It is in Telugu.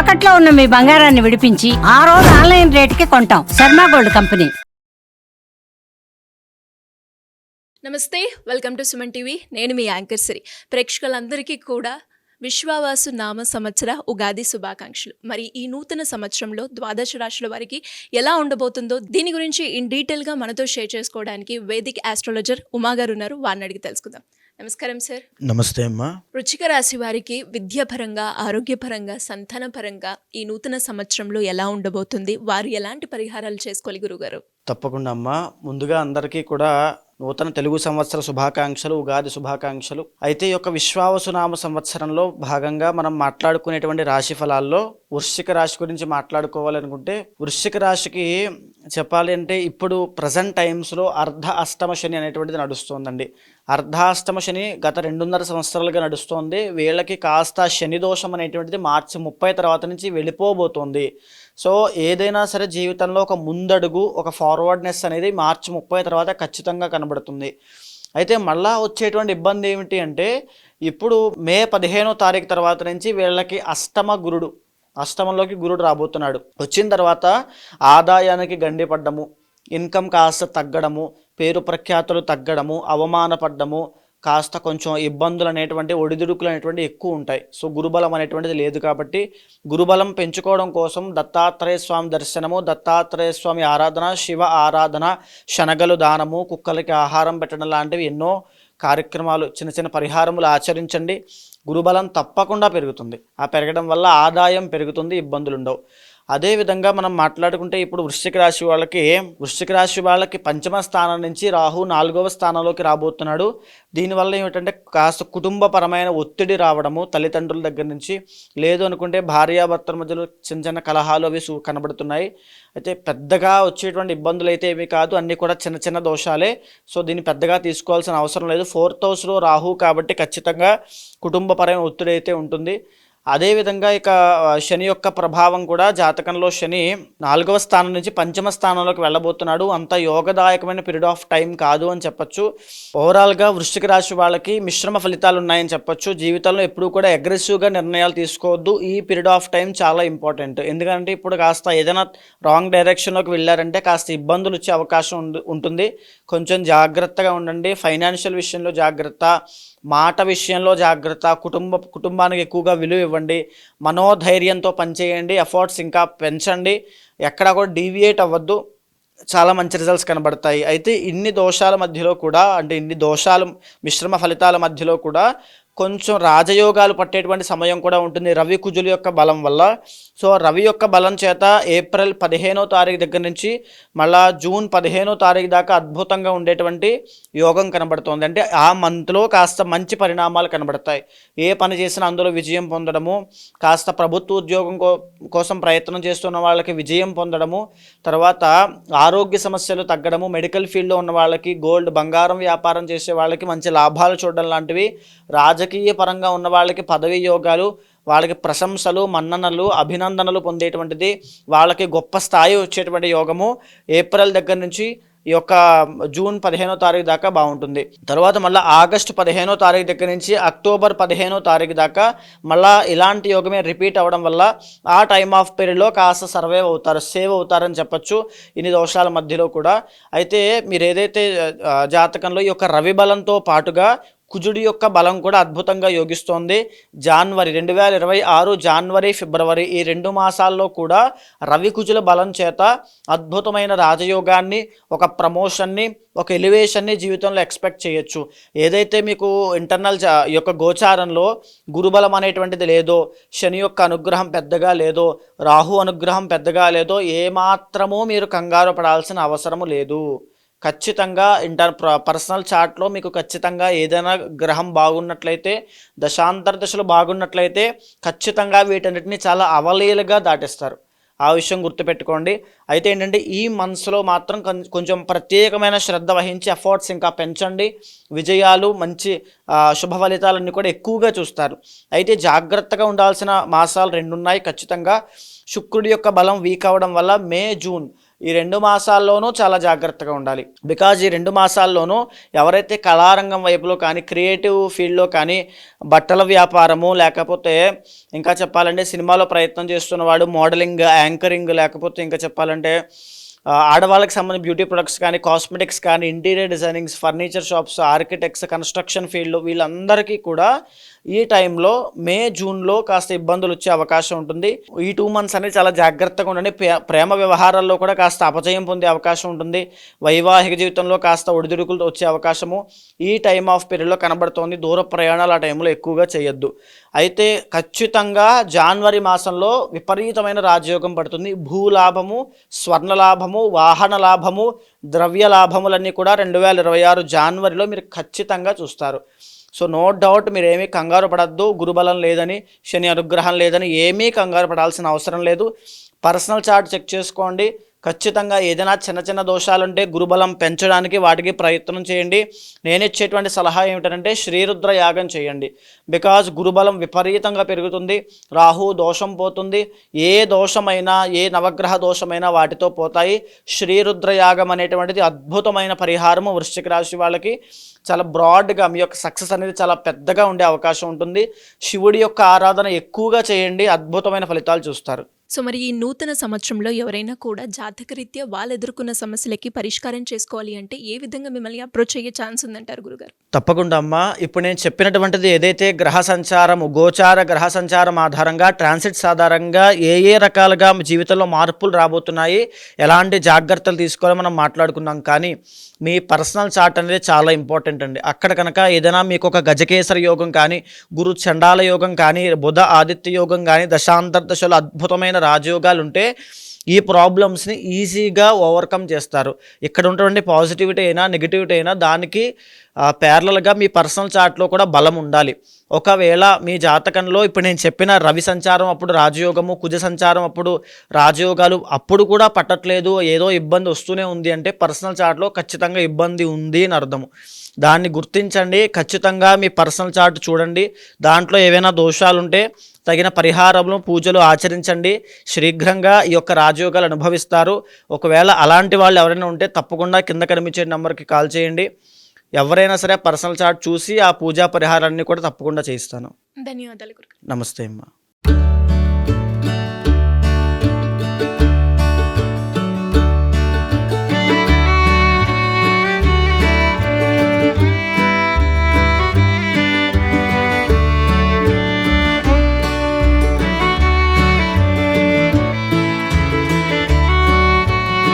తాకట్లో ఉన్న మీ బంగారాన్ని విడిపించి ఆ రోజు ఆన్లైన్ రేటుకి కొంటాం. Sharma gold company. నమస్తే, వెల్కమ్ టు సుమన్ టీవీ. నేను మీ యాంకర్ సిరి. ప్రేక్షకులందరికీ కూడా విశ్వావాసు నామ సంవత్సర ఉగాది శుభాకాంక్షలు. మరి ఈ నూతన సంవత్సరంలో ద్వాదశ రాశుల వారికి ఎలా ఉండబోతుందో దీని గురించి ఇన్ డీటెయిల్గా మనతో షేర్ చేసుకోవడానికి వేదిక్ ఆస్ట్రాలజర్ ఉమా గారు ఉన్నారు. వారిని అడిగి తెలుసుకుందాం. నమస్కారం సార్. నమస్తే అమ్మా. వృశ్చిక రాశి వారికి విద్యాపరంగా, ఆరోగ్యపరంగా, సంతానపరంగా ఈ నూతన సంవత్సరంలో ఎలా ఉండబోతుంది, వారు ఎలాంటి పరిహారాలు చేసుకోవాలి గురుగారు? తప్పకుండా అమ్మా. ముందుగా అందరికీ కూడా నూతన తెలుగు సంవత్సర శుభాకాంక్షలు, ఉగాది శుభాకాంక్షలు. అయితే ఈ యొక్క విశ్వావసునామ సంవత్సరంలో భాగంగా మనం మాట్లాడుకునేటువంటి రాశి ఫలాల్లో వృశ్చిక రాశి గురించి మాట్లాడుకోవాలనుకుంటే, వృశ్చిక రాశికి చెప్పాలి అంటే ఇప్పుడు ప్రజెంట్ టైమ్స్లో అర్ధ అష్టమ శని అనేటువంటిది నడుస్తోందండి. అర్ధాష్టమ శని గత 2.5 సంవత్సరాలుగా నడుస్తోంది. వీళ్ళకి కాస్త శని దోషం అనేటువంటిది మార్చి 30 తర్వాత నుంచి వెళ్ళిపోబోతోంది. సో ఏదైనా సరే జీవితంలో ఒక ముందడుగు, ఒక ఫార్వర్డ్నెస్ అనేది మార్చి 30 తర్వాత ఖచ్చితంగా కనబడుతుంది. అయితే మళ్ళా వచ్చేటువంటి ఇబ్బంది ఏమిటి అంటే, ఇప్పుడు మే 15వ తారీఖు తర్వాత నుంచి వీళ్ళకి అష్టమంలోకి గురుడు రాబోతున్నాడు. వచ్చిన తర్వాత ఆదాయానికి గండిపడ్డము, ఇన్కమ్ కాస్త తగ్గడము, పేరు ప్రఖ్యాతులు తగ్గడము, అవమానపడ్డము, కాస్త కొంచెం ఇబ్బందులు అనేటువంటి, ఒడిదుడుకులు అనేటువంటి ఎక్కువ ఉంటాయి. సో గురుబలం అనేటువంటిది లేదు కాబట్టి గురుబలం పెంచుకోవడం కోసం దత్తాత్రేయ స్వామి దర్శనము, దత్తాత్రేయ స్వామి ఆరాధన, శివ ఆరాధన, శనగలు దానము, కుక్కలకి ఆహారం పెట్టడం లాంటివి ఎన్నో కార్యక్రమాలు, చిన్న చిన్న పరిహారములు ఆచరించండి. గురుబలం తప్పకుండా పెరుగుతుంది. ఆ పెరగడం వల్ల ఆదాయం పెరుగుతుంది, ఇబ్బందులు ఉండవు. అదేవిధంగా మనం మాట్లాడుకుంటే ఇప్పుడు వృశ్చిక రాశి వాళ్ళకి పంచమ స్థానం నుంచి రాహు 4వ స్థానంలోకి రాబోతున్నాడు. దీనివల్ల ఏమిటంటే కాస్త కుటుంబపరమైన ఒత్తిడి రావడము, తల్లిదండ్రుల దగ్గర నుంచి, లేదు అనుకుంటే భార్యాభర్తల మధ్యలో చిన్న చిన్న కలహాలు అవి కనబడుతున్నాయి. అయితే పెద్దగా వచ్చేటువంటి ఇబ్బందులు అయితే ఏమీ కాదు, అన్నీ కూడా చిన్న చిన్న దోషాలే. సో దీన్ని పెద్దగా తీసుకోవాల్సిన అవసరం లేదు. 4th హౌస్లో రాహు కాబట్టి ఖచ్చితంగా కుటుంబపరమైన ఒత్తిడి అయితే ఉంటుంది. అదేవిధంగా ఇక శని యొక్క ప్రభావం కూడా, జాతకంలో శని 4వ స్థానం నుంచి పంచమ స్థానంలోకి వెళ్ళబోతున్నాడు. అంత యోగదాయకమైన పీరియడ్ ఆఫ్ టైం కాదు అని చెప్పచ్చు. ఓవరాల్గా వృశ్చిక రాశి వాళ్ళకి మిశ్రమ ఫలితాలు ఉన్నాయని చెప్పచ్చు. జీవితంలో ఎప్పుడూ కూడా అగ్రెసివ్గా నిర్ణయాలు తీసుకోవద్దు. ఈ పీరియడ్ ఆఫ్ టైం చాలా ఇంపార్టెంట్. ఎందుకంటే ఇప్పుడు కాస్త ఏదైనా రాంగ్ డైరెక్షన్లోకి వెళ్ళారంటే కాస్త ఇబ్బందులు వచ్చే అవకాశం ఉంటుంది. కొంచెం జాగ్రత్తగా ఉండండి. ఫైనాన్షియల్ విషయంలో జాగ్రత్త, మాట విషయంలో జాగ్రత్త, కుటుంబానికి ఎక్కువగా విలువ ఇవ్వండి, మనోధైర్యంతో పనిచేయండి, ఎఫర్ట్స్ ఇంకా పెంచండి, ఎక్కడా కూడా డీవియేట్ అవ్వద్దు. చాలా మంచి రిజల్ట్స్ కనబడతాయి. అయితే ఇన్ని దోషాల మధ్యలో కూడా, అంటే ఇన్ని దోషాలు మిశ్రమ ఫలితాల మధ్యలో కూడా కొంచెం రాజయోగాలు పట్టేటువంటి సమయం కూడా ఉంటుంది రవి కుజుల యొక్క బలం వల్ల. సో రవి యొక్క బలం చేత ఏప్రిల్ 15వ తారీఖు దగ్గర నుంచి మళ్ళా జూన్ 15వ తారీఖు దాకా అద్భుతంగా ఉండేటువంటి యోగం కనబడుతోంది. అంటే ఆ మంత్లో కాస్త మంచి పరిణామాలు కనబడతాయి. ఏ పని చేసినా అందులో విజయం పొందడము, కాస్త ప్రభుత్వ ఉద్యోగం కోసం ప్రయత్నం చేస్తున్న వాళ్ళకి విజయం పొందడము, తర్వాత ఆరోగ్య సమస్యలు తగ్గడము, మెడికల్ ఫీల్డ్లో ఉన్న వాళ్ళకి, గోల్డ్ బంగారం వ్యాపారం చేసే వాళ్ళకి మంచి లాభాలు చూడడం లాంటివి, రాజకీయ పరంగా ఉన్న వాళ్ళకి పదవి యోగాలు, వాళ్ళకి ప్రశంసలు, మన్ననలు, అభినందనలు పొందేటువంటిది, వాళ్ళకి గొప్ప స్థాయి వచ్చేటువంటి యోగము ఏప్రిల్ దగ్గర నుంచి ఈ యొక్క జూన్ 15వ తారీఖు దాకా బాగుంటుంది. తర్వాత మళ్ళీ ఆగస్టు 15వ తారీఖు దగ్గర నుంచి అక్టోబర్ 15వ తారీఖు దాకా మళ్ళీ ఇలాంటి యోగమే రిపీట్ అవ్వడం వల్ల ఆ టైమ్ ఆఫ్ పీరియడ్లో కాస్త సేవ్ అవుతారని చెప్పచ్చు ఇన్ని దోషాల మధ్యలో కూడా. అయితే మీరు ఏదైతే జాతకంలో ఈ యొక్క రవి బలంతో పాటుగా కుజుడి యొక్క బలం కూడా అద్భుతంగా యోగిస్తోంది. 2026 జనవరి, ఫిబ్రవరి ఈ 2 మాసాల్లో కూడా రవి కుజుల బలం చేత అద్భుతమైన రాజయోగాన్ని, ఒక ప్రమోషన్ని, ఒక ఎలివేషన్ని జీవితంలో ఎక్స్పెక్ట్ చేయొచ్చు. ఏదైతే మీకు ఇంటర్నల్ యొక్క గోచారంలో గురుబలం అనేటువంటిది లేదో, శని యొక్క అనుగ్రహం పెద్దగా లేదో, రాహు అనుగ్రహం పెద్దగా లేదో, ఏమాత్రమూ మీరు కంగారు పడాల్సిన అవసరము లేదు. ఖచ్చితంగా పర్సనల్ చార్ట్లో మీకు ఖచ్చితంగా ఏదైనా గ్రహం బాగున్నట్లయితే, దశాంతర దశలు బాగున్నట్లయితే ఖచ్చితంగా వీటన్నిటిని చాలా అవలీలగా దాటిస్తారు. ఆ విషయం గుర్తుపెట్టుకోండి. అయితే ఏంటంటే ఈ మంత్స్లో మాత్రం కొంచెం ప్రత్యేకమైన శ్రద్ధ వహించి ఎఫర్ట్స్ ఇంకా పెంచండి. విజయాలు, మంచి శుభ ఫలితాలన్నీ కూడా ఎక్కువగా చూస్తారు. అయితే జాగ్రత్తగా ఉండాల్సిన మాసాలు 2 ఉన్నాయి ఖచ్చితంగా. శుక్రుడి యొక్క బలం వీక్ అవ్వడం వల్ల మే, జూన్ ఈ 2 మాసాల్లోనూ చాలా జాగ్రత్తగా ఉండాలి. బికాజ్ ఈ 2 మాసాల్లోనూ ఎవరైతే కళారంగం వైపులో కానీ, క్రియేటివ్ ఫీల్డ్లో కానీ, బట్టల వ్యాపారము, లేకపోతే ఇంకా చెప్పాలంటే సినిమాలో ప్రయత్నం చేస్తున్నవాడు, మోడలింగ్, యాంకరింగ్, లేకపోతే ఇంకా చెప్పాలంటే ఆడవాళ్ళకి సంబంధించిన బ్యూటీ ప్రొడక్ట్స్ కానీ, కాస్మెటిక్స్ కానీ, interior designings, furniture shops, architects, construction field, వీళ్ళందరికీ కూడా ఈ టైంలో మే జూన్లో కాస్త ఇబ్బందులు వచ్చే అవకాశం ఉంటుంది. ఈ 2 months అనేది చాలా జాగ్రత్తగా ఉండండి. ప్రేమ వ్యవహారాల్లో కూడా కాస్త అపజయం పొందే అవకాశం ఉంటుంది. వైవాహిక జీవితంలో కాస్త ఒడిదుడుకులు వచ్చే అవకాశము ఈ టైమ్ ఆఫ్ పీరియడ్లో కనబడుతోంది. దూర ప్రయాణాలు ఆ టైంలో ఎక్కువగా చేయొద్దు. అయితే ఖచ్చితంగా జనవరి మాసంలో విపరీతమైన రాజయోగం పడుతుంది. భూలాభము, స్వర్ణలాభము, వాహన లాభము, ద్రవ్య లాభములన్నీ కూడా 2026 జనవరిలో మీరు ఖచ్చితంగా చూస్తారు. సో నో డౌట్ మీరేమీ కంగారు పడద్దు. గురుబలం లేదని, శని అనుగ్రహం లేదని ఏమీ కంగారు పడాల్సిన అవసరం లేదు. పర్సనల్ చార్ట్ చెక్ చేసుకోండి. ఖచ్చితంగా ఏదైనా చిన్న చిన్న దోషాలుంటే గురుబలం పెంచడానికి వాటికి ప్రయత్నం చేయండి. నేను ఇచ్చేటువంటి సలహా ఏమిటంటే శ్రీరుద్ర యాగం చేయండి. బికాజ్ గురుబలం విపరీతంగా పెరుగుతుంది. రాహు దోషం పోతుంది. ఏ దోషమైనా, ఏ నవగ్రహ దోషమైనా వాటితో పోతాయి. శ్రీరుద్ర యాగం అనేటువంటిది అద్భుతమైన పరిహారము. వృశ్చిక రాశి వాళ్ళకి చాలా బ్రాడ్గా మీ యొక్క సక్సెస్ అనేది చాలా పెద్దగా ఉండే అవకాశం ఉంటుంది. శివుడి యొక్క ఆరాధన ఎక్కువగా చేయండి, అద్భుతమైన ఫలితాలు చూస్తారు. సో మరి ఈ నూతన సంవత్సరంలో ఎవరైనా కూడా జాతకరీత్యా వాళ్ళు ఎదుర్కొన్న సమస్యలకి పరిష్కారం చేసుకోవాలి అంటే ఏ విధంగా మిమ్మల్ని అప్రోచ్ అయ్యే ఛాన్స్ ఉందంటారు గురుగారు? తప్పకుండా అమ్మా. ఇప్పుడు నేను చెప్పినటువంటిది ఏదైతే గ్రహ సంచారము, గోచార గ్రహ సంచారం ఆధారంగా, ట్రాన్సిట్స్ ఆధారంగా ఏ రకాలుగా మీ జీవితంలో మార్పులు రాబోతున్నాయి, ఎలాంటి జాగ్రత్తలు తీసుకోవాలో మనం మాట్లాడుకున్నాం. కానీ మీ పర్సనల్ చార్ట్ అనేది చాలా ఇంపార్టెంట్ అండి. అక్కడ కనుక ఏదైనా మీకు ఒక గజకేసర యోగం కానీ, గురు చండాల యోగం కానీ, బుధ ఆదిత్య యోగం కానీ, దశాంతర్దశలో అద్భుతమైన రాజయోగాలు ఉంటే ఈ ప్రాబ్లమ్స్ని ఈజీగా ఓవర్కమ్ చేస్తారు. ఇక్కడ ఉన్నటువంటి పాజిటివిటీ అయినా నెగిటివిటీ అయినా దానికి ప్యారలల్గా మీ పర్సనల్ చార్ట్లో కూడా బలం ఉండాలి. ఒకవేళ మీ జాతకంలో ఇప్పుడు నేను చెప్పిన రవి సంచారం అప్పుడు రాజయోగము, కుజ సంచారం అప్పుడు రాజయోగాలు అప్పుడు కూడా పట్టట్లేదు, ఏదో ఇబ్బంది వస్తూనే ఉంది అంటే పర్సనల్ చార్ట్లో ఖచ్చితంగా ఇబ్బంది ఉంది అని అర్థము. దాన్ని గుర్తించండి. ఖచ్చితంగా మీ పర్సనల్ చార్ట్ చూడండి. దాంట్లో ఏవైనా దోషాలుంటే తగిన పరిహారములు, పూజలు ఆచరించండి. శీఘ్రంగా ఈ యొక్క రాజయోగాలు అనుభవిస్తారు. ఒకవేళ అలాంటి వాళ్ళు ఎవరైనా ఉంటే తప్పకుండా కింద కనిపించే నెంబర్కి కాల్ చేయండి. ఎవరైనా సరే పర్సనల్ చార్ట్ చూసి ఆ పూజా పరిహారాన్ని కూడా తప్పకుండా చేయిస్తాను. ధన్యవాదాలు గురుగారు. నమస్తే అమ్మా.